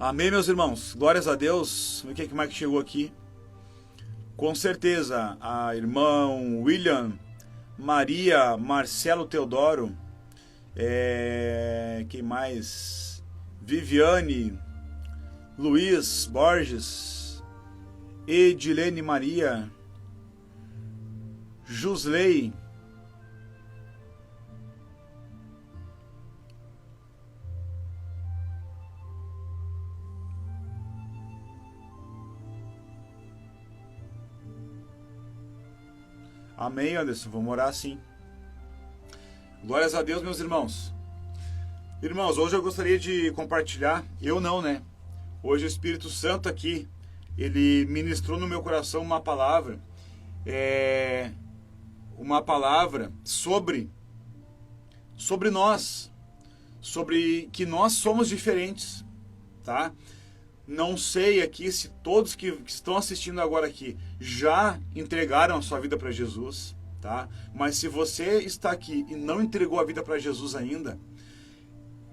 Amém, meus irmãos. Glórias a Deus. Vamos ver quem mais que chegou aqui. Com certeza, a irmão William, Maria, Marcelo Teodoro, quem mais? Viviane, Luiz Borges, Edilene Maria, Jusley, amém, Anderson, vamos orar sim. Glórias a Deus, meus irmãos. Irmãos, hoje eu gostaria de compartilhar, eu não, né? Hoje o Espírito Santo aqui, ele ministrou no meu coração uma palavra sobre nós, sobre que nós somos diferentes, tá? Não sei aqui se todos que estão assistindo agora aqui já entregaram a sua vida para Jesus, tá? Mas se você está aqui e não entregou a vida para Jesus ainda,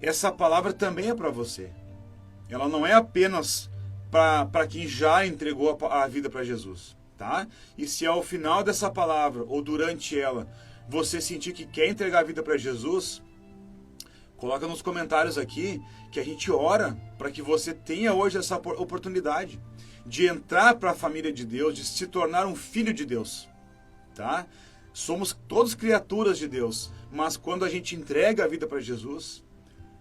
essa palavra também é para você. Ela não é apenas para quem já entregou a vida para Jesus, tá? E se ao final dessa palavra ou durante ela você sentir que quer entregar a vida para Jesus, coloca nos comentários aqui que a gente ora para que você tenha hoje essa oportunidade de entrar para a família de Deus, de se tornar um filho de Deus, tá? Somos todos criaturas de Deus, mas quando a gente entrega a vida para Jesus,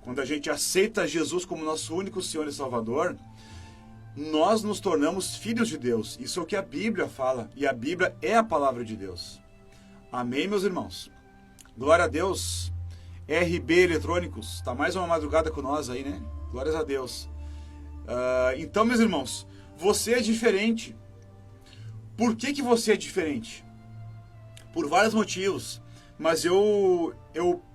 quando a gente aceita Jesus como nosso único Senhor e Salvador, nós nos tornamos filhos de Deus. Isso é o que a Bíblia fala, e a Bíblia é a palavra de Deus. Amém, meus irmãos? Glória a Deus. RB Eletrônicos, está mais uma madrugada com nós aí, né? Glórias a Deus. Então, meus irmãos, você é diferente. Por que você é diferente? Por vários motivos. Mas eu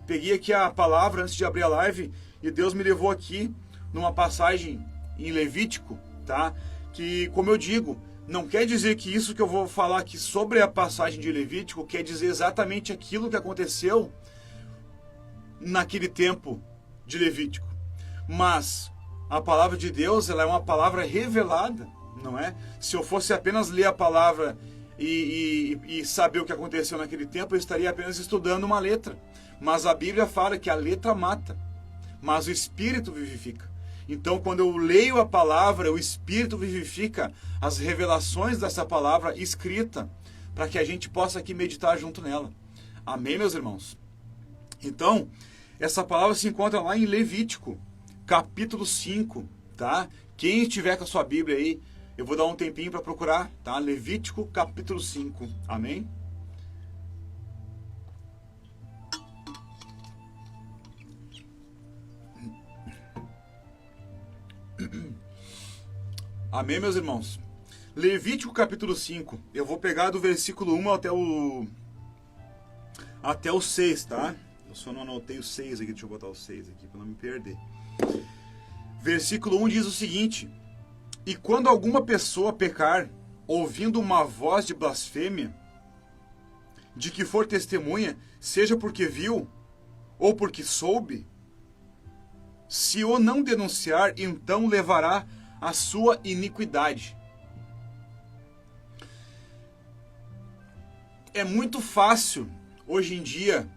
peguei aqui a palavra antes de abrir a live e Deus me levou aqui numa passagem em Levítico, tá? Que, como eu digo, não quer dizer que isso que eu vou falar aqui sobre a passagem de Levítico quer dizer exatamente aquilo que aconteceu naquele tempo de Levítico. Mas a palavra de Deus, ela é uma palavra revelada, não é? Se eu fosse apenas ler a palavra e saber o que aconteceu naquele tempo, eu estaria apenas estudando uma letra. Mas a Bíblia fala que a letra mata, mas o Espírito vivifica. Então, quando eu leio a palavra, o Espírito vivifica as revelações dessa palavra escrita, para que a gente possa aqui meditar junto nela. Amém, meus irmãos? Então, essa palavra se encontra lá em Levítico, capítulo 5, tá? Quem estiver com a sua Bíblia aí, eu vou dar um tempinho para procurar, tá? Levítico, capítulo 5, amém? Amém, meus irmãos? Levítico, capítulo 5, eu vou pegar do versículo 1 até o 6, tá? Eu só não anotei o 6 aqui, deixa eu botar o 6 aqui para não me perder. Versículo 1 diz o seguinte: E quando alguma pessoa pecar, ouvindo uma voz de blasfêmia, de que for testemunha, seja porque viu, ou porque soube, se o não denunciar, então levará a sua iniquidade. É muito fácil, hoje em dia,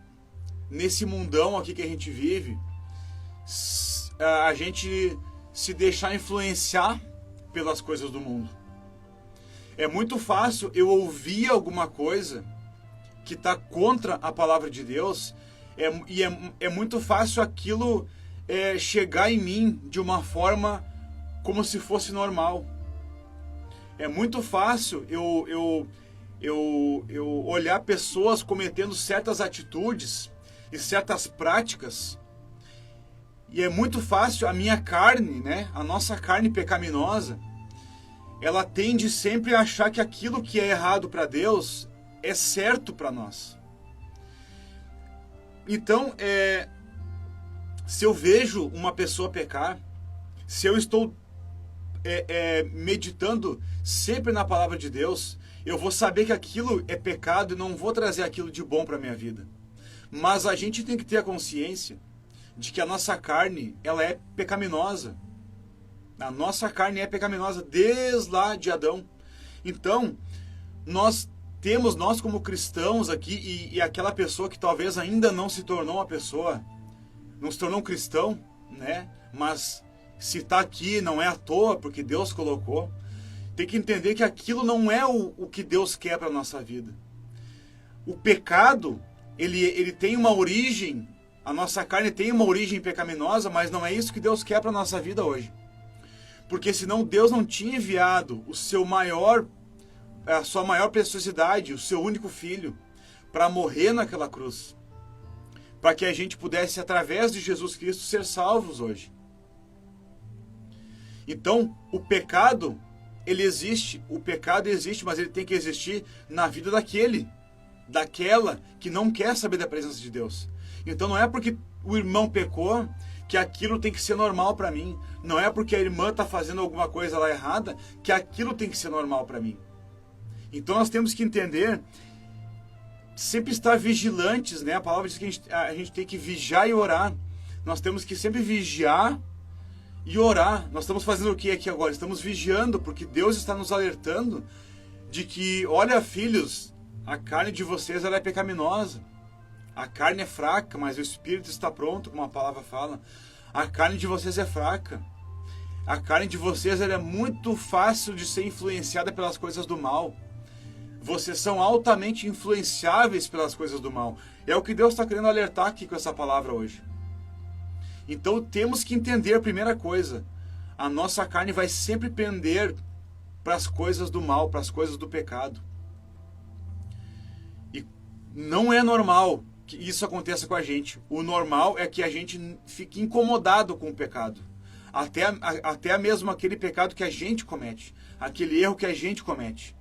nesse mundão aqui que a gente vive, a gente se deixar influenciar pelas coisas do mundo. É muito fácil eu ouvir alguma coisa que está contra a palavra de Deus, é muito fácil aquilo chegar em mim de uma forma como se fosse normal. É muito fácil eu olhar pessoas cometendo certas atitudes e certas práticas, e é muito fácil a minha carne, né, a nossa carne pecaminosa, ela tende sempre a achar que aquilo que é errado para Deus é certo para nós. Então, se eu vejo uma pessoa pecar, se eu estou meditando sempre na palavra de Deus, eu vou saber que aquilo é pecado e não vou trazer aquilo de bom para a minha vida. Mas a gente tem que ter a consciência de que a nossa carne, ela é pecaminosa. A nossa carne é pecaminosa desde lá de Adão. Então, nós como cristãos aqui, e aquela pessoa que talvez ainda não se tornou uma pessoa, não se tornou um cristão, né? Mas se está aqui não é à toa, porque Deus colocou. Tem que entender que aquilo não é o que Deus quer para a nossa vida. O pecado, ele tem uma origem, a nossa carne tem uma origem pecaminosa, mas não é isso que Deus quer para a nossa vida hoje. Porque senão Deus não tinha enviado a sua maior preciosidade, o seu único filho, para morrer naquela cruz. Para que a gente pudesse, através de Jesus Cristo, ser salvos hoje. Então, o pecado, ele existe. O pecado existe, mas ele tem que existir na vida daquela que não quer saber da presença de Deus. Então, não é porque o irmão pecou que aquilo tem que ser normal para mim. Não é porque a irmã está fazendo alguma coisa lá errada que aquilo tem que ser normal para mim. Então nós temos que entender, sempre estar vigilantes, né? A palavra diz que a gente tem que vigiar e orar. Nós temos que sempre vigiar e orar. Nós estamos fazendo o que aqui agora? Estamos vigiando, porque Deus está nos alertando de que, olha, filhos, a carne de vocês ela é pecaminosa. A carne é fraca, mas o espírito está pronto, como a palavra fala. A carne de vocês é fraca. A carne de vocês ela é muito fácil de ser influenciada pelas coisas do mal. Vocês são altamente influenciáveis pelas coisas do mal. É o que Deus está querendo alertar aqui com essa palavra hoje. Então temos que entender a primeira coisa. A nossa carne vai sempre pender para as coisas do mal, para as coisas do pecado. E não é normal que isso aconteça com a gente. O normal é que a gente fique incomodado com o pecado. Até mesmo aquele pecado que a gente comete. Aquele erro que a gente comete.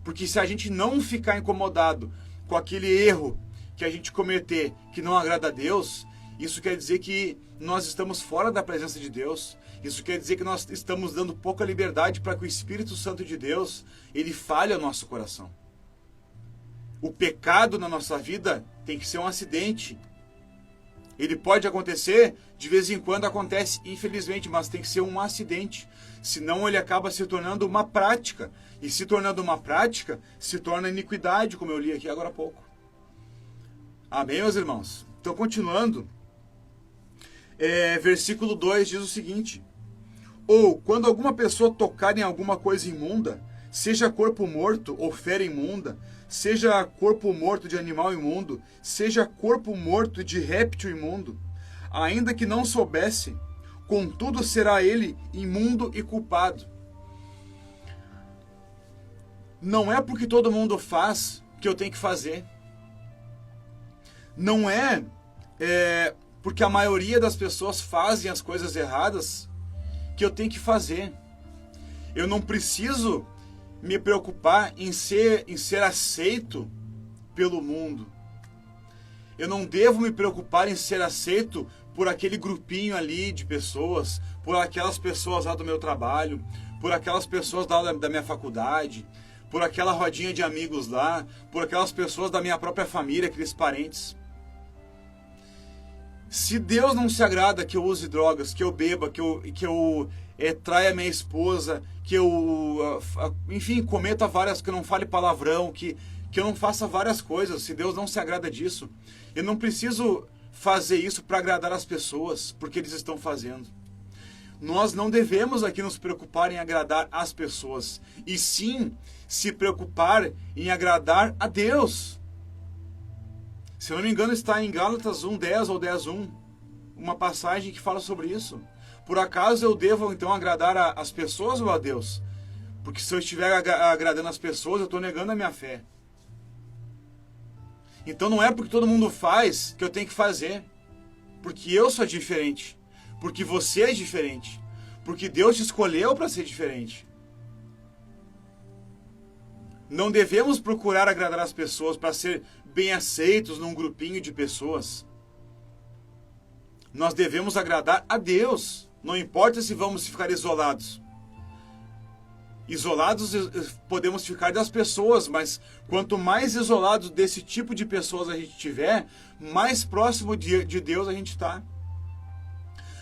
Porque se a gente não ficar incomodado com aquele erro que a gente cometer que não agrada a Deus, isso quer dizer que nós estamos fora da presença de Deus. Isso quer dizer que nós estamos dando pouca liberdade para que o Espírito Santo de Deus, ele fale ao nosso coração. O pecado na nossa vida tem que ser um acidente. Ele pode acontecer, de vez em quando acontece, infelizmente, mas tem que ser um acidente. Senão ele acaba se tornando uma prática. E se tornando uma prática, se torna iniquidade, como eu li aqui agora há pouco. Amém, meus irmãos? Então, continuando, versículo 2 diz o seguinte: ou, quando alguma pessoa tocar em alguma coisa imunda, seja corpo morto ou fera imunda, seja corpo morto de animal imundo, seja corpo morto de réptil imundo, ainda que não soubesse, contudo será ele imundo e culpado. Não é porque todo mundo faz que eu tenho que fazer. Não é porque a maioria das pessoas fazem as coisas erradas que eu tenho que fazer. Eu não preciso me preocupar em ser aceito pelo mundo. Eu não devo me preocupar em ser aceito por aquele grupinho ali de pessoas, por aquelas pessoas lá do meu trabalho, por aquelas pessoas da minha faculdade, por aquela rodinha de amigos lá, por aquelas pessoas da minha própria família, aqueles parentes. Se Deus não se agrada que eu use drogas, que eu beba, que eu traia minha esposa, que eu, enfim, cometa várias, que eu não fale palavrão, que eu não faça várias coisas, se Deus não se agrada disso, eu não preciso fazer isso para agradar as pessoas, porque eles estão fazendo. Nós não devemos aqui nos preocupar em agradar as pessoas, e sim se preocupar em agradar a Deus. Se eu não me engano, está em Gálatas 1:10 ou 10:1, uma passagem que fala sobre isso. Por acaso eu devo então agradar as pessoas ou a Deus? Porque se eu estiver agradando as pessoas, eu estou negando a minha fé. Então não é porque todo mundo faz que eu tenho que fazer. Porque eu sou diferente. Porque você é diferente. Porque Deus te escolheu para ser diferente. Não devemos procurar agradar as pessoas para ser bem aceitos num grupinho de pessoas. Nós devemos agradar a Deus. Não importa se vamos ficar isolados. Isolados podemos ficar das pessoas, mas quanto mais isolados desse tipo de pessoas a gente tiver, mais próximo de Deus a gente está.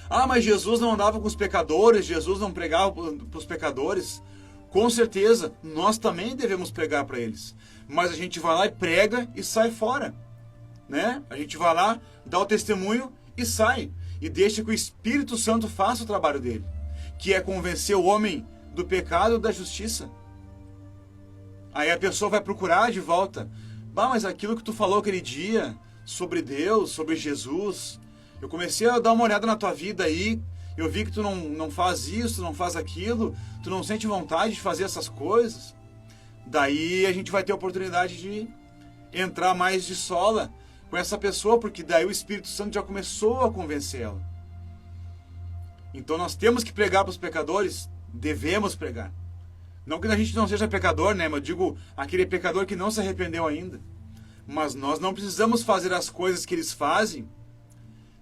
Ah, mas Jesus não andava com os pecadores, Jesus não pregava para os pecadores. Com certeza, nós também devemos pregar para eles. Mas a gente vai lá e prega e sai fora, né? A gente vai lá, dá o testemunho e sai. E deixa que o Espírito Santo faça o trabalho dele, que é convencer o homem do pecado e da justiça. Aí a pessoa vai procurar de volta. Bah, mas aquilo que tu falou aquele dia sobre Deus, sobre Jesus, eu comecei a dar uma olhada na tua vida aí, eu vi que tu não faz isso, não faz aquilo, tu não sente vontade de fazer essas coisas. Daí a gente vai ter a oportunidade de entrar mais de sola com essa pessoa, porque daí o Espírito Santo já começou a convencê-la. Então nós temos que pregar para os pecadores, devemos pregar. Não que a gente não seja pecador, né? Mas eu digo aquele pecador que não se arrependeu ainda. Mas nós não precisamos fazer as coisas que eles fazem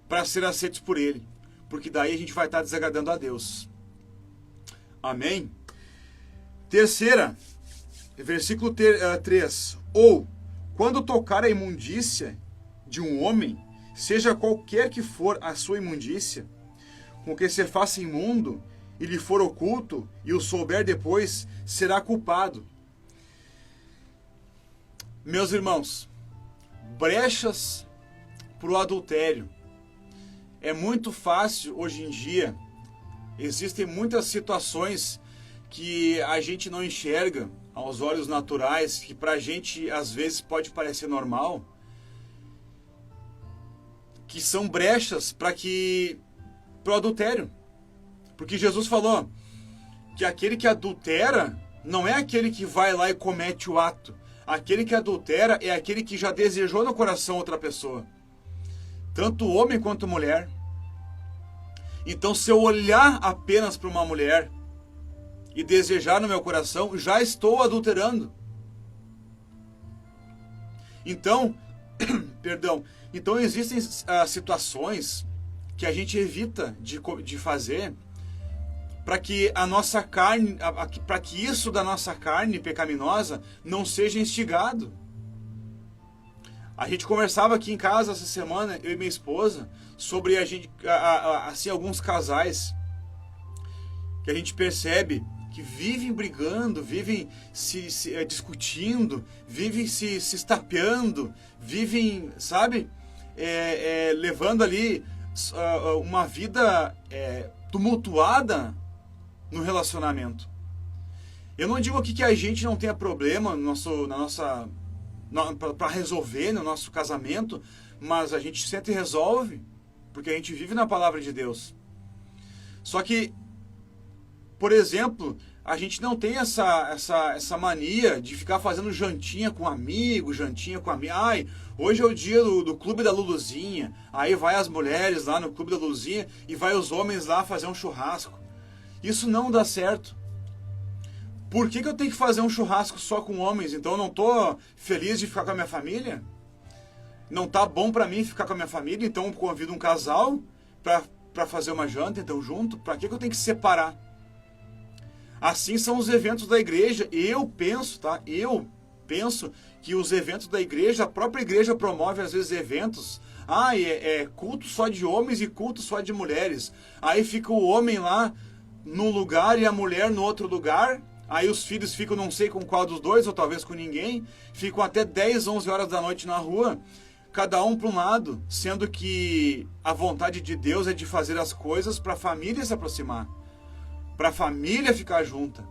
para ser aceitos por ele, porque daí a gente vai estar desagradando a Deus. Amém? Terceira, versículo 3. Ou, quando tocar a imundícia de um homem, seja qualquer que for a sua imundícia, com que se faça imundo, e lhe for oculto, e o souber depois, será culpado. Meus irmãos, brechas para o adultério. É muito fácil hoje em dia, existem muitas situações que a gente não enxerga aos olhos naturais, que pra gente às vezes pode parecer normal, que são brechas para o adultério. Porque Jesus falou que aquele que adultera não é aquele que vai lá e comete o ato. Aquele que adultera é aquele que já desejou no coração outra pessoa. Tanto homem quanto mulher. Então, se eu olhar apenas para uma mulher e desejar no meu coração, já estou adulterando. Então, então existem situações que a gente evita de fazer para que a nossa carne, para que isso da nossa carne pecaminosa não seja instigado. A gente conversava aqui em casa essa semana, eu e minha esposa, sobre assim, alguns casais que a gente percebe que vivem brigando, vivem se discutindo, vivem se estapeando, vivem, sabe, levando ali uma vida tumultuada no relacionamento. Eu não digo aqui que a gente não tenha problema para resolver no nosso casamento, mas a gente sempre resolve, porque a gente vive na palavra de Deus. Só que, por exemplo, a gente não tem essa mania de ficar fazendo jantinha com amigo, jantinha com amigo. Ai, hoje é o dia do clube da Luluzinha. Aí vai as mulheres lá no clube da Luluzinha e vai os homens lá fazer um churrasco. Isso não dá certo. Por que eu tenho que fazer um churrasco só com homens? Então eu não estou feliz de ficar com a minha família? Não tá bom para mim ficar com a minha família? Então eu convido um casal para fazer uma janta, então junto? Para que eu tenho que separar? Assim são os eventos da igreja. Eu penso que os eventos da igreja, a própria igreja promove às vezes eventos. É culto só de homens e culto só de mulheres. Aí fica o homem lá num lugar e a mulher no outro lugar. Aí os filhos ficam não sei com qual dos dois, ou talvez com ninguém. Ficam até 10, 11 horas da noite na rua, cada um para um lado, sendo que a vontade de Deus é de fazer as coisas para a família se aproximar, para a família ficar junta.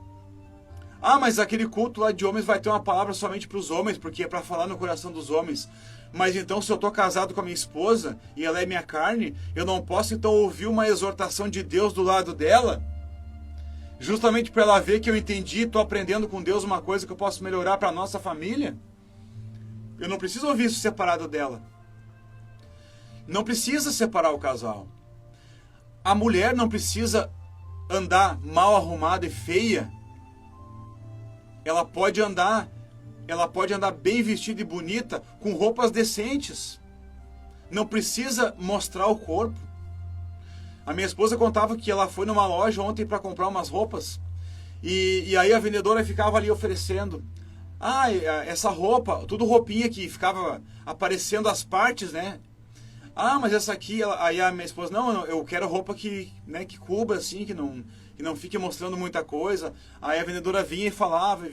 Mas aquele culto lá de homens vai ter uma palavra somente para os homens, porque é para falar no coração dos homens. Mas então, se eu estou casado com a minha esposa e ela é minha carne, eu não posso então ouvir uma exortação de Deus do lado dela? Justamente para ela ver que eu entendi, estou aprendendo com Deus uma coisa que eu posso melhorar para a nossa família? Eu não preciso ouvir isso separado dela. Não precisa separar o casal. A mulher não precisa andar mal arrumada e feia. Ela pode andar bem vestida e bonita, com roupas decentes. Não precisa mostrar o corpo. A minha esposa contava que ela foi numa loja ontem para comprar umas roupas. E aí a vendedora ficava ali oferecendo. Essa roupa, tudo roupinha que ficava aparecendo as partes, né? Ah, mas essa aqui, aí a minha esposa, não, eu quero roupa que, né, que cubra, assim, que não fique mostrando muita coisa. Aí a vendedora vinha e falava.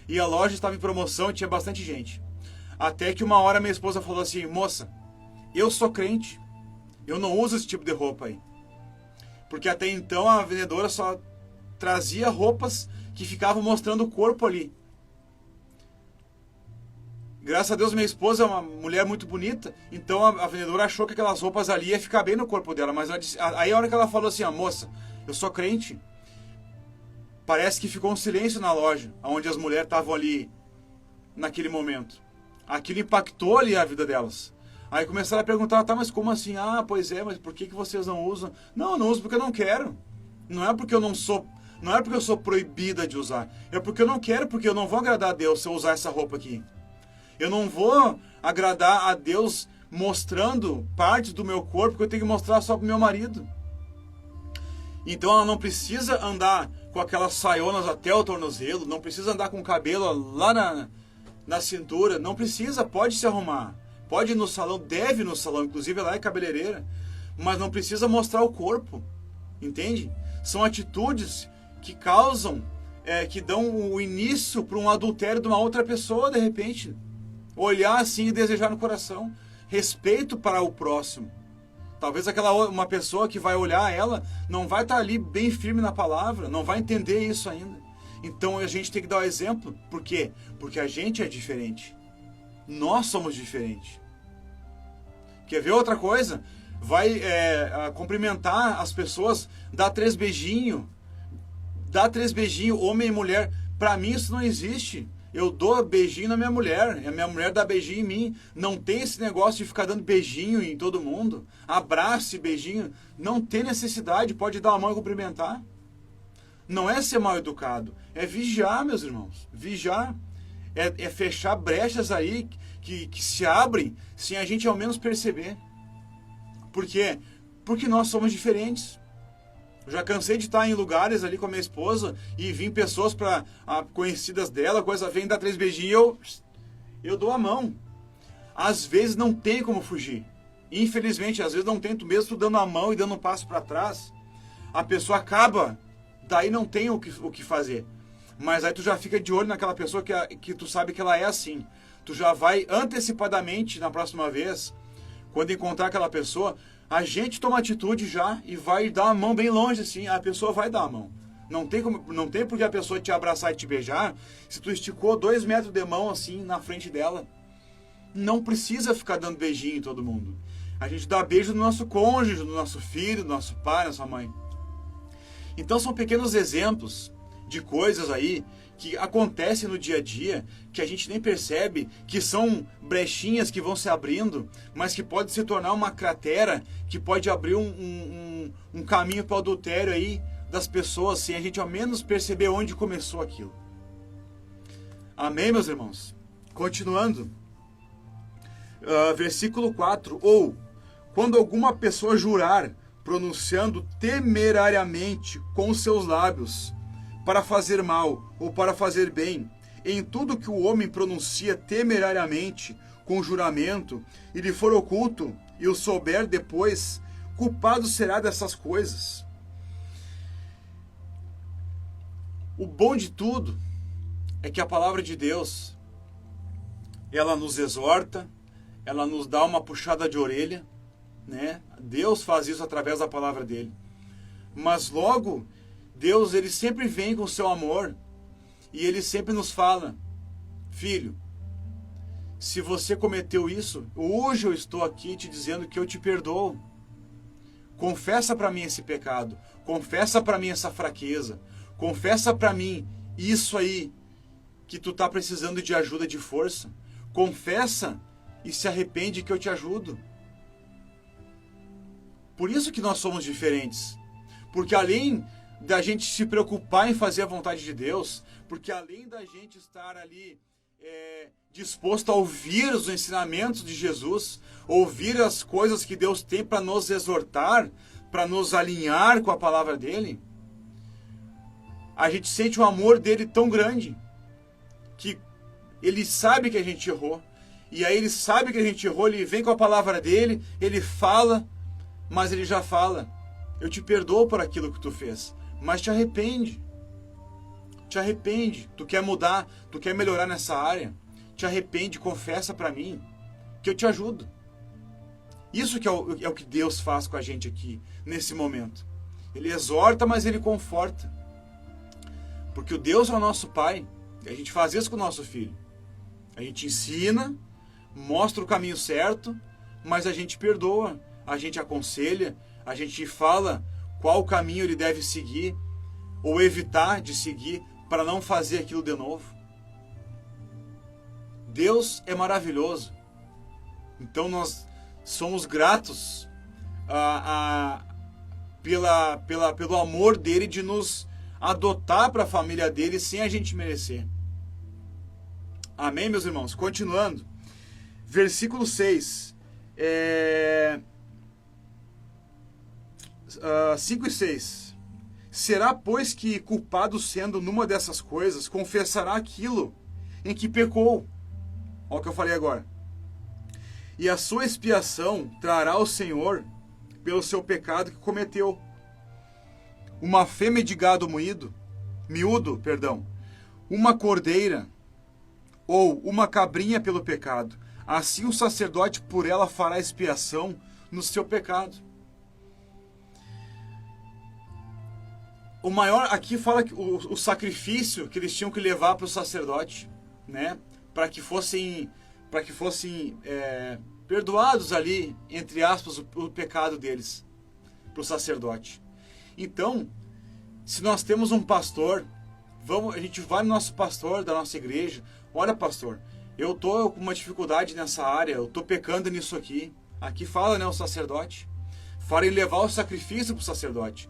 E a loja estava em promoção e tinha bastante gente. Até que uma hora minha esposa falou assim, moça, eu sou crente, eu não uso esse tipo de roupa aí. Porque até então a vendedora só trazia roupas que ficavam mostrando o corpo ali. Graças a Deus minha esposa é uma mulher muito bonita, então a vendedora achou que aquelas roupas ali ia ficar bem no corpo dela, mas aí a hora que ela falou assim, moça, eu sou crente, parece que ficou um silêncio na loja, onde as mulheres estavam ali naquele momento. Aquilo impactou ali a vida delas. Aí começaram a perguntar, tá, mas como assim? Ah, pois é, mas por que vocês não usam? Não, eu não uso porque eu não quero. Não é porque eu sou proibida de usar, é porque eu não quero, porque eu não vou agradar a Deus se eu usar essa roupa aqui. Eu não vou agradar a Deus mostrando partes do meu corpo que eu tenho que mostrar só pro meu marido. Então ela não precisa andar com aquelas saionas até o tornozelo, não precisa andar com o cabelo lá na cintura, não precisa, pode se arrumar. Pode ir no salão, deve ir no salão, inclusive ela é cabeleireira, mas não precisa mostrar o corpo, entende? São atitudes que causam, que dão o início para um adultério de uma outra pessoa, de repente. Olhar assim e desejar no coração. Respeito para o próximo. Talvez uma pessoa que vai olhar ela não vai estar ali bem firme na palavra, não vai entender isso ainda. Então a gente tem que dar o exemplo. Por quê? Porque a gente é diferente. Nós somos diferentes. Quer ver outra coisa? Vai cumprimentar as pessoas, dá 3 beijinhos. Dá 3 beijinhos, homem e mulher. Para mim isso não existe. Eu dou beijinho na minha mulher, a minha mulher dá beijinho em mim. Não tem esse negócio de ficar dando beijinho em todo mundo. Abraço e beijinho. Não tem necessidade, pode dar a mão e cumprimentar. Não é ser mal educado, é vigiar, meus irmãos. Vigiar. É fechar brechas aí que se abrem sem a gente ao menos perceber. Por quê? Porque nós somos diferentes. Eu já cansei de estar em lugares ali com a minha esposa e vir pessoas conhecidas dela, vem dar 3 beijinhos e eu dou a mão. Às vezes não tem como fugir. Infelizmente, às vezes não tem, tu mesmo tu dando a mão e dando um passo para trás, a pessoa acaba, daí não tem o que fazer. Mas aí tu já fica de olho naquela pessoa que tu sabe que ela é assim. Tu já vai antecipadamente na próxima vez, quando encontrar aquela pessoa, a gente toma atitude já e vai dar a mão bem longe assim, a pessoa vai dar a mão. Não tem porque a pessoa te abraçar e te beijar, se tu esticou 2 metros de mão assim na frente dela. Não precisa ficar dando beijinho em todo mundo. A gente dá beijo no nosso cônjuge, no nosso filho, no nosso pai, na sua mãe. Então são pequenos exemplos de coisas aí que acontecem no dia a dia, que a gente nem percebe, que são brechinhas que vão se abrindo, mas que pode se tornar uma cratera, que pode abrir um caminho para o adultério aí das pessoas, sem a gente ao menos perceber onde começou aquilo. Amém, meus irmãos? Continuando. Versículo 4. Ou, quando alguma pessoa jurar, pronunciando temerariamente com seus lábios, para fazer mal ou para fazer bem, em tudo que o homem pronuncia temerariamente, com juramento, e lhe for oculto, e o souber depois, culpado será dessas coisas. O bom de tudo é que a palavra de Deus, ela nos exorta, ela nos dá uma puxada de orelha, né? Deus faz isso através da palavra dele. Mas logo, Deus, ele sempre vem com o seu amor e ele sempre nos fala: filho, se você cometeu isso, hoje eu estou aqui te dizendo que eu te perdoo. Confessa para mim esse pecado, confessa para mim essa fraqueza, confessa para mim isso aí que tu tá precisando de ajuda, de força. Confessa e se arrepende que eu te ajudo. Por isso que nós somos diferentes. Porque além da gente se preocupar em fazer a vontade de Deus, porque além da gente estar ali disposto a ouvir os ensinamentos de Jesus, ouvir as coisas que Deus tem para nos exortar, para nos alinhar com a palavra dele, a gente sente o amor dele tão grande, que ele sabe que a gente errou, e aí ele sabe que a gente errou, ele vem com a palavra dele, ele fala, mas ele já fala: eu te perdoo por aquilo que tu fez, mas te arrepende. Te arrepende, tu quer mudar, tu quer melhorar nessa área, te arrepende, confessa para mim, que eu te ajudo. Isso que é o que Deus faz com a gente aqui, nesse momento. Ele exorta, mas ele conforta. Porque o Deus é o nosso Pai, e a gente faz isso com o nosso filho. A gente ensina, mostra o caminho certo, mas a gente perdoa, a gente aconselha, a gente fala qual caminho ele deve seguir, ou evitar de seguir, para não fazer aquilo de novo. Deus é maravilhoso. Então nós somos gratos pelo amor dele de nos adotar para a família dele sem a gente merecer. Amém, meus irmãos? Continuando. Versículo 6. 5 e 6. Será, pois, que, culpado sendo numa dessas coisas, confessará aquilo em que pecou? Olha o que eu falei agora. E a sua expiação trará ao Senhor pelo seu pecado que cometeu. Uma fêmea de gado miúdo, uma cordeira ou uma cabrinha pelo pecado. Assim o sacerdote por ela fará expiação no seu pecado. O maior, aqui fala que o sacrifício que eles tinham que levar para o sacerdote, né, para que fossem perdoados ali, entre aspas, o pecado deles, para o sacerdote. Então, se nós temos um pastor, a gente vai no nosso pastor da nossa igreja: olha, pastor, eu estou com uma dificuldade nessa área, eu estou pecando nisso aqui. Aqui fala, né, o sacerdote, fala em levar o sacrifício para o sacerdote.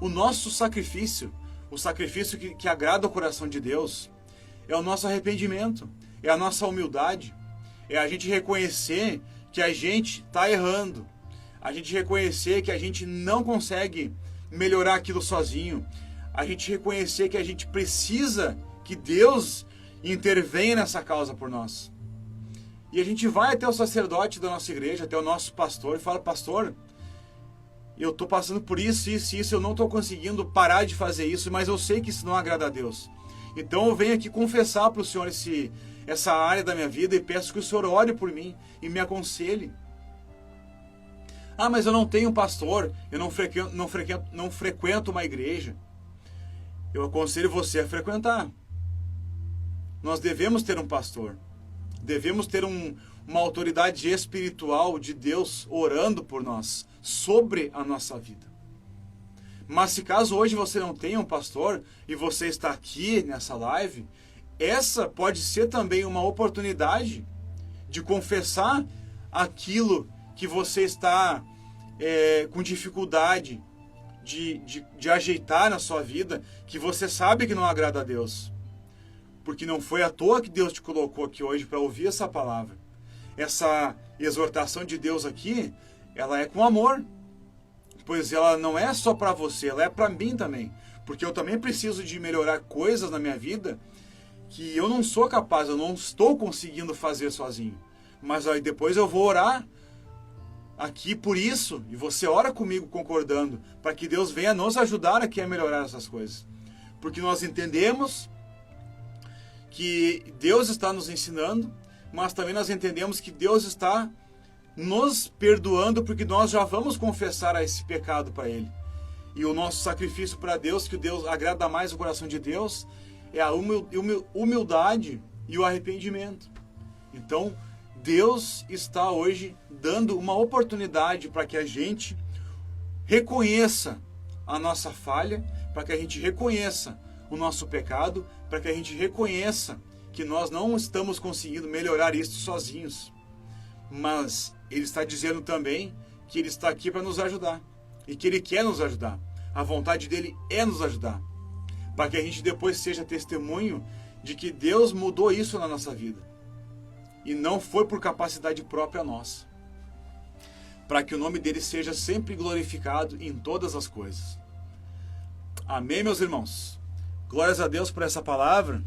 O nosso sacrifício, o sacrifício que agrada o coração de Deus, é o nosso arrependimento, é a nossa humildade, é a gente reconhecer que a gente está errando, a gente reconhecer que a gente não consegue melhorar aquilo sozinho, a gente reconhecer que a gente precisa que Deus intervenha nessa causa por nós. E a gente vai até o sacerdote da nossa igreja, até o nosso pastor, e fala: pastor, eu estou passando por isso, eu não estou conseguindo parar de fazer isso, mas eu sei que isso não agrada a Deus. Então eu venho aqui confessar para o Senhor essa área da minha vida e peço que o Senhor ore por mim e me aconselhe. Ah, mas eu não tenho pastor, eu não frequento uma igreja. Eu aconselho você a frequentar. Nós devemos ter um pastor, devemos ter uma autoridade espiritual de Deus orando por nós, sobre a nossa vida. Mas se caso hoje você não tenha um pastor e você está aqui nessa live, essa pode ser também uma oportunidade de confessar aquilo que você está com dificuldade de ajeitar na sua vida, que você sabe que não agrada a Deus. Porque não foi à toa que Deus te colocou aqui hoje para ouvir essa palavra. Essa exortação de Deus aqui, ela é com amor. Pois ela não é só para você, ela é para mim também. Porque eu também preciso de melhorar coisas na minha vida que eu não sou capaz, eu não estou conseguindo fazer sozinho. Mas aí depois eu vou orar aqui por isso, e você ora comigo concordando, para que Deus venha nos ajudar aqui a melhorar essas coisas. Porque nós entendemos que Deus está nos ensinando, mas também nós entendemos que Deus está nos perdoando, porque nós já vamos confessar esse pecado para Ele. E o nosso sacrifício para Deus, que Deus agrada mais o coração de Deus, é a humildade e o arrependimento. Então, Deus está hoje dando uma oportunidade para que a gente reconheça a nossa falha, para que a gente reconheça o nosso pecado, para que a gente reconheça que nós não estamos conseguindo melhorar isso sozinhos. Mas Ele está dizendo também que Ele está aqui para nos ajudar e que Ele quer nos ajudar. A vontade dEle é nos ajudar, para que a gente depois seja testemunho de que Deus mudou isso na nossa vida. E não foi por capacidade própria nossa. Para que o nome dEle seja sempre glorificado em todas as coisas. Amém, meus irmãos? Glórias a Deus por essa palavra.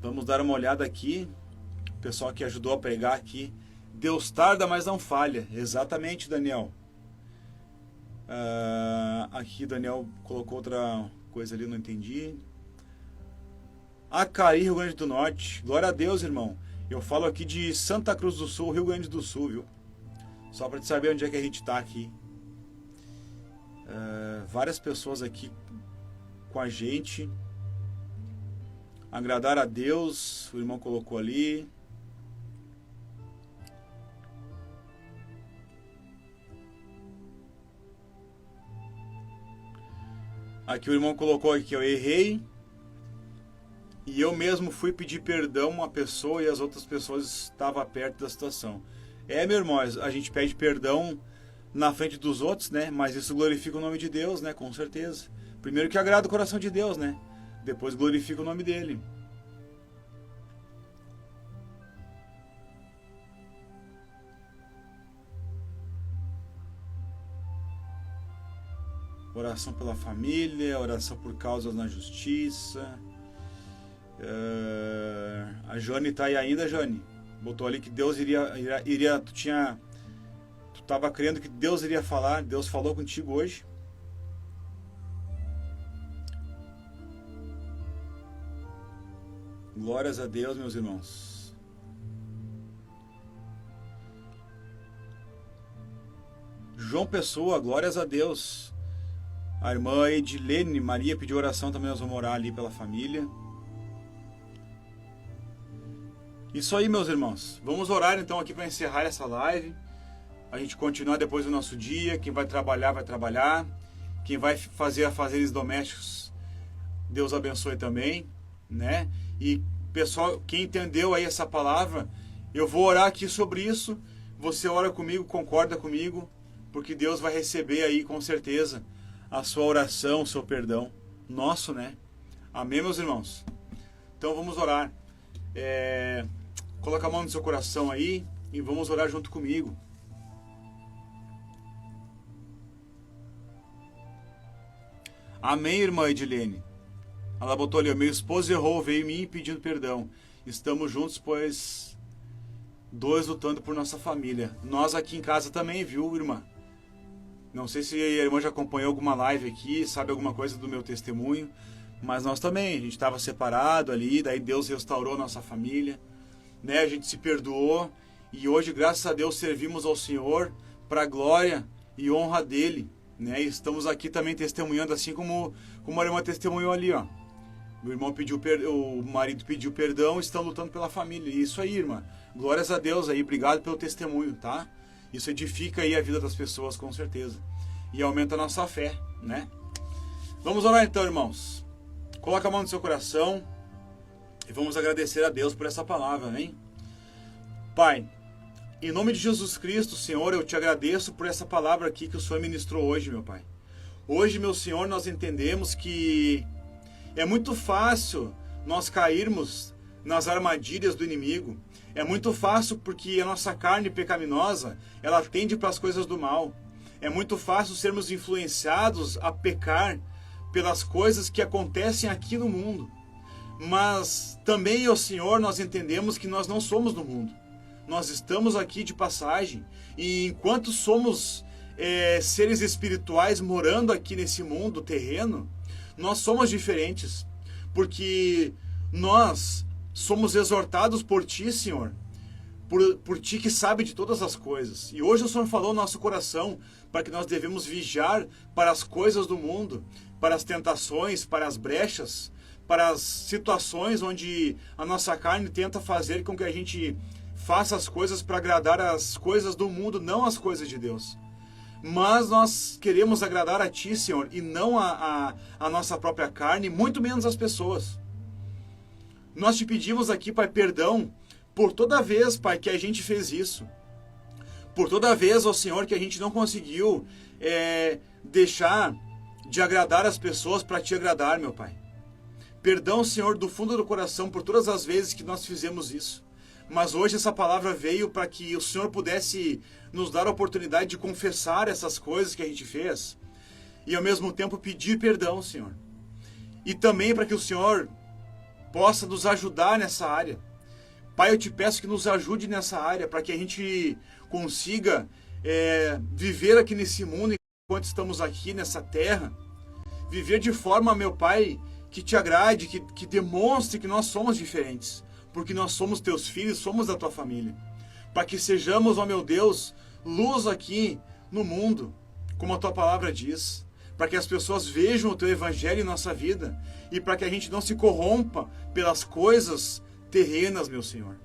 Vamos dar uma olhada aqui. pessoal que ajudou a pregar aqui. Deus tarda, mas não falha. Exatamente, Daniel. Aqui Daniel colocou outra coisa ali, não entendi. Acari, Rio Grande do Norte. Glória a Deus, irmão. Eu falo aqui de Santa Cruz do Sul, Rio Grande do Sul, viu? Só para te saber onde é que a gente tá aqui. Várias pessoas aqui com a gente. Agradar a Deus, o irmão colocou ali. Aqui o irmão colocou aqui, eu errei e eu mesmo fui pedir perdão a uma pessoa e as outras pessoas estavam perto da situação. Meu irmão, a gente pede perdão na frente dos outros, né? Mas isso glorifica o nome de Deus, né? Com certeza. Primeiro que agrada o coração de Deus, né? Depois glorifica o nome dele. Oração pela família, oração por causas na justiça. A Jane tá aí ainda, Jane? Botou ali que Deus iria tu estava crendo que Deus iria falar, Deus falou contigo hoje. Glórias a Deus, meus irmãos. João Pessoa, glórias a Deus. A irmã Edilene Maria pediu oração também, nós vamos orar ali pela família. Isso aí, meus irmãos. Vamos orar então aqui para encerrar essa live. A gente continuar depois do nosso dia. Quem vai trabalhar, vai trabalhar. Quem vai fazer afazeres domésticos, Deus abençoe também, né? E pessoal, quem entendeu aí essa palavra, eu vou orar aqui sobre isso. Você ora comigo, concorda comigo, porque Deus vai receber aí com certeza a sua oração, o seu perdão. Nosso, né? Amém, meus irmãos? Então vamos orar. Coloca a mão no seu coração aí e vamos orar junto comigo. Amém, irmã Edilene. Ela botou ali, meu esposo errou, veio em mim pedindo perdão. Estamos juntos, pois dois lutando por nossa família. Nós aqui em casa também, viu, irmã? Não sei se a irmã já acompanhou alguma live aqui, sabe alguma coisa do meu testemunho, mas nós também, a gente estava separado ali, daí Deus restaurou a nossa família, né? A gente se perdoou e hoje, graças a Deus, servimos ao Senhor para a glória e honra dele, né? E estamos aqui também testemunhando, assim como a irmã testemunhou ali, ó. O marido pediu perdão, estão lutando pela família. Isso aí, irmã. Glórias a Deus aí, obrigado pelo testemunho, tá? Isso edifica aí a vida das pessoas, com certeza. E aumenta a nossa fé, né? Vamos orar então, irmãos. Coloca a mão no seu coração e vamos agradecer a Deus por essa palavra, hein? Pai, em nome de Jesus Cristo, Senhor, eu te agradeço por essa palavra aqui que o Senhor ministrou hoje, meu Pai. Hoje, meu Senhor, nós entendemos que é muito fácil nós cairmos nas armadilhas do inimigo. É muito fácil porque a nossa carne pecaminosa, ela tende para as coisas do mal. É muito fácil sermos influenciados a pecar pelas coisas que acontecem aqui no mundo. Mas também, ó Senhor, nós entendemos que nós não somos do mundo. Nós estamos aqui de passagem e enquanto somos seres espirituais morando aqui nesse mundo terreno, nós somos diferentes, porque nós somos exortados por Ti, Senhor, por Ti que sabe de todas as coisas. E hoje o Senhor falou no nosso coração para que nós devemos vigiar para as coisas do mundo, para as tentações, para as brechas, para as situações onde a nossa carne tenta fazer com que a gente faça as coisas para agradar as coisas do mundo, não as coisas de Deus. Mas nós queremos agradar a Ti, Senhor, e não a nossa própria carne, muito menos as pessoas. Nós Te pedimos aqui, Pai, perdão por toda vez, Pai, que a gente fez isso. Por toda vez, ó Senhor, que a gente não conseguiu deixar de agradar as pessoas para Te agradar, meu Pai. Perdão, Senhor, do fundo do coração por todas as vezes que nós fizemos isso. Mas hoje essa palavra veio para que o Senhor pudesse nos dar a oportunidade de confessar essas coisas que a gente fez e ao mesmo tempo pedir perdão, Senhor. E também para que o Senhor possa nos ajudar nessa área. Pai, eu te peço que nos ajude nessa área, para que a gente consiga viver aqui nesse mundo, enquanto estamos aqui nessa terra, viver de forma, meu Pai, que te agrade, que demonstre que nós somos diferentes, porque nós somos teus filhos, somos da tua família. Para que sejamos, ó meu Deus, luz aqui no mundo, como a tua palavra diz, para que as pessoas vejam o teu evangelho em nossa vida e para que a gente não se corrompa pelas coisas terrenas, meu Senhor.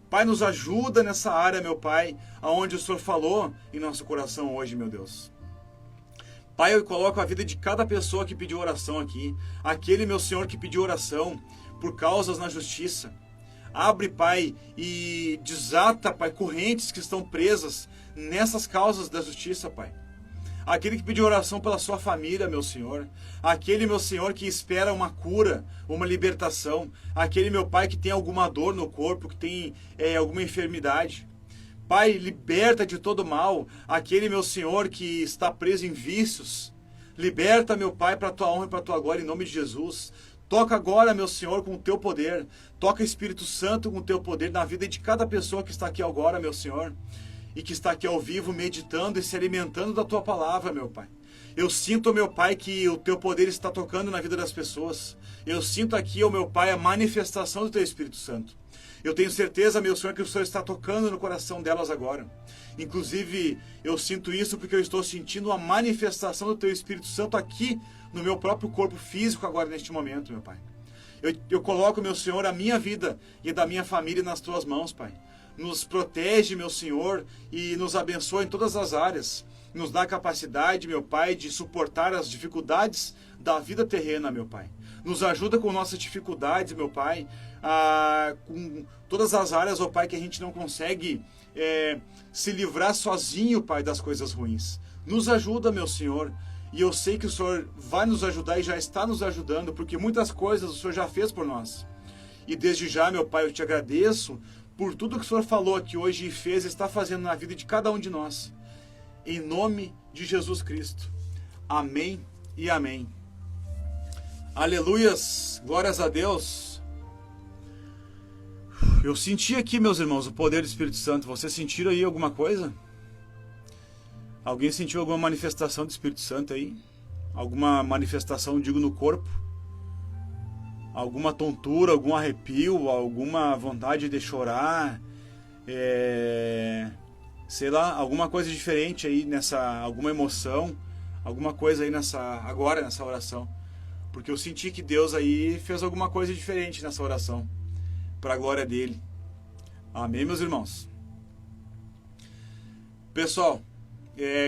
Pai, nos ajuda nessa área, meu Pai, aonde o Senhor falou em nosso coração hoje, meu Deus. Pai, eu coloco a vida de cada pessoa que pediu oração aqui, aquele, meu Senhor, que pediu oração por causas na justiça. Abre, Pai, e desata, Pai, correntes que estão presas nessas causas da justiça, Pai. Aquele que pediu oração pela sua família, meu Senhor. Aquele, meu Senhor, que espera uma cura, uma libertação. Aquele, meu Pai, que tem alguma dor no corpo, que tem alguma enfermidade. Pai, liberta de todo mal aquele, meu Senhor, que está preso em vícios. Liberta, meu Pai, para a tua honra e para a tua glória, em nome de Jesus. Toca agora, meu Senhor, com o teu poder. Toca, Espírito Santo, com o teu poder na vida de cada pessoa que está aqui agora, meu Senhor. E que está aqui ao vivo, meditando e se alimentando da tua palavra, meu Pai. Eu sinto, meu Pai, que o teu poder está tocando na vida das pessoas. Eu sinto aqui, meu Pai, a manifestação do teu Espírito Santo. Eu tenho certeza, meu Senhor, que o Senhor está tocando no coração delas agora. Inclusive, eu sinto isso porque eu estou sentindo a manifestação do teu Espírito Santo aqui no meu próprio corpo físico agora, neste momento, meu Pai. Eu coloco, meu Senhor, a minha vida e a da minha família nas tuas mãos, Pai. Nos protege, meu Senhor, e nos abençoa em todas as áreas. Nos dá capacidade, meu Pai, de suportar as dificuldades da vida terrena, meu Pai. Nos ajuda com nossas dificuldades, meu Pai, com todas as áreas, ó Pai, que a gente não consegue se livrar sozinho, Pai, das coisas ruins. Nos ajuda, meu Senhor, e eu sei que o Senhor vai nos ajudar e já está nos ajudando, porque muitas coisas o Senhor já fez por nós. E desde já, meu Pai, eu te agradeço por tudo que o Senhor falou aqui hoje e fez e está fazendo na vida de cada um de nós. Em nome de Jesus Cristo. Amém e amém. Aleluias, glórias a Deus. Eu senti aqui, meus irmãos, o poder do Espírito Santo. Vocês sentiram aí alguma coisa? Alguém sentiu alguma manifestação do Espírito Santo aí? Alguma manifestação, digo, no corpo? Alguma tontura, algum arrepio, alguma vontade de chorar, sei lá, alguma coisa diferente aí alguma emoção, alguma coisa aí agora nessa oração. Porque eu senti que Deus aí fez alguma coisa diferente nessa oração, para a glória dele. Amém, meus irmãos? Pessoal,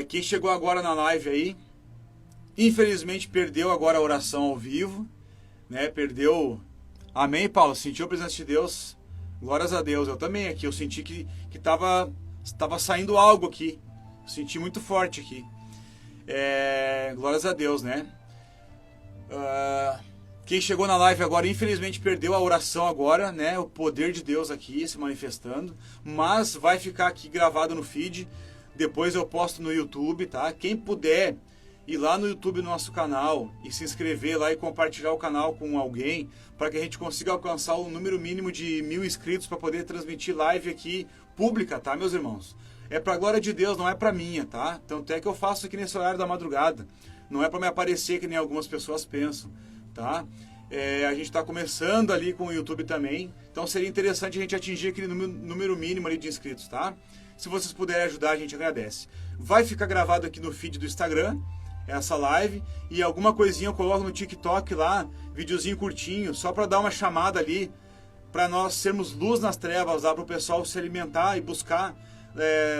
quem chegou agora na live aí, infelizmente perdeu agora a oração ao vivo, né? Perdeu. Amém, Paulo? Sentiu a presença de Deus? Glórias a Deus. Eu também aqui. Eu senti que estava saindo algo aqui. Eu senti muito forte aqui. Glórias a Deus, né? Quem chegou na live agora, infelizmente, perdeu a oração agora, né? O poder de Deus aqui se manifestando. Mas vai ficar aqui gravado no feed. Depois eu posto no YouTube, tá? Quem puder ir lá no YouTube, no nosso canal, e se inscrever lá e compartilhar o canal com alguém, para que a gente consiga alcançar o número mínimo de 1000 inscritos para poder transmitir live aqui pública, tá, meus irmãos? É para a glória de Deus, não é para minha, tá? Tanto é que eu faço aqui nesse horário da madrugada. Não é para me aparecer, que nem algumas pessoas pensam, tá? A gente está começando ali com o YouTube também, então seria interessante a gente atingir aquele número mínimo ali de inscritos, tá? Se vocês puderem ajudar, a gente agradece. Vai ficar gravado aqui no feed do Instagram, essa live, e alguma coisinha eu coloco no TikTok lá, videozinho curtinho, só para dar uma chamada ali, para nós sermos luz nas trevas lá, para o pessoal se alimentar e buscar,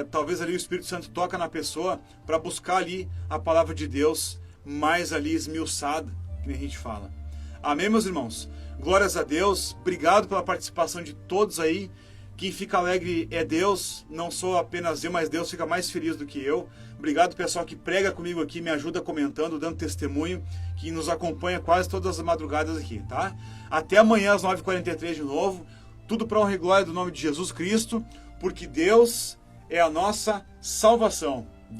talvez ali o Espírito Santo toca na pessoa, para buscar ali a palavra de Deus mais ali esmiuçada, que nem a gente fala. Amém, meus irmãos? Glórias a Deus, obrigado pela participação de todos aí. Quem fica alegre é Deus, não sou apenas eu, mas Deus fica mais feliz do que eu. Obrigado, pessoal, que prega comigo aqui, me ajuda comentando, dando testemunho, que nos acompanha quase todas as madrugadas aqui, tá? Até amanhã às 9h43 de novo. Tudo para honra e glória do nome de Jesus Cristo, porque Deus é a nossa salvação.